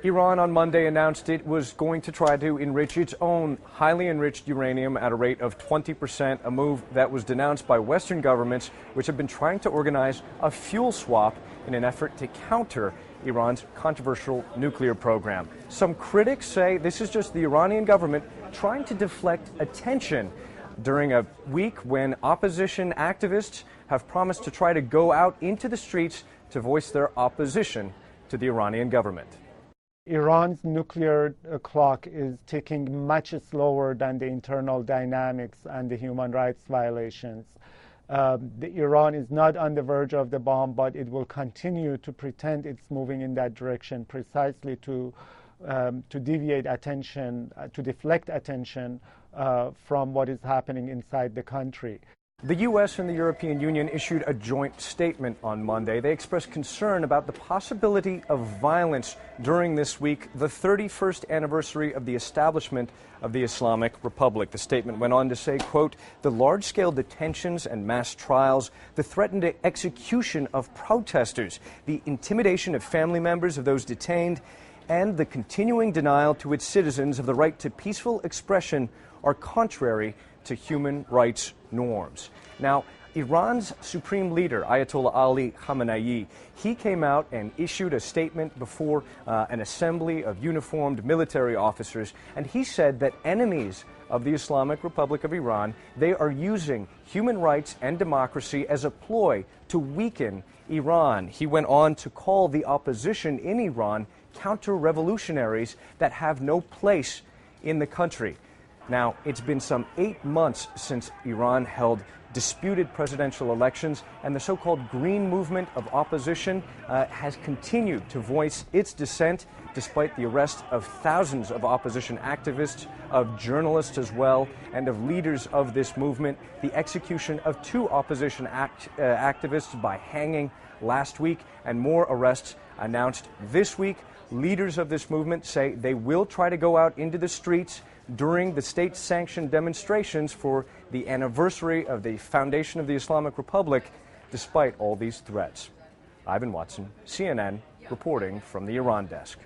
Iran on Monday announced it was going to try to enrich its own highly enriched uranium at a rate of 20%, a move that was denounced by Western governments, which have been trying to organize a fuel swap in an effort to counter Iran's controversial nuclear program. Some critics say this is just the Iranian government trying to deflect attention during a week when opposition activists have promised to try to go out into the streets to voice their opposition to the Iranian government. Iran's nuclear clock is ticking much slower than the internal dynamics and the human rights violations. Iran is not on the verge of the bomb, but it will continue to pretend it's moving in that direction precisely to deviate attention, to deflect attention from what is happening inside the country. The U.S. and the European Union issued a joint statement on Monday. They expressed concern about the possibility of violence during this week, the 31st anniversary of the establishment of the Islamic Republic. The statement went on to say, quote, the large-scale detentions and mass trials, the threatened execution of protesters, the intimidation of family members of those detained, and the continuing denial to its citizens of the right to peaceful expression are contrary to human rights norms. Now, Iran's supreme leader, Ayatollah Ali Khamenei, he came out and issued a statement before an assembly of uniformed military officers, and he said that enemies of the Islamic Republic of Iran, they are using human rights and democracy as a ploy to weaken Iran. He went on to call the opposition in Iran counter-revolutionaries that have no place in the country. Now, it's been some 8 months since Iran held disputed presidential elections, and the so-called Green Movement of opposition has continued to voice its dissent despite the arrest of thousands of opposition activists, of journalists as well, and of leaders of this movement. The execution of 2 opposition activists by hanging last week, and more arrests announced this week. Leaders of this movement say they will try to go out into the streets during the state-sanctioned demonstrations for the anniversary of the foundation of the Islamic Republic, despite all these threats. Ivan Watson, CNN, reporting from the Iran desk.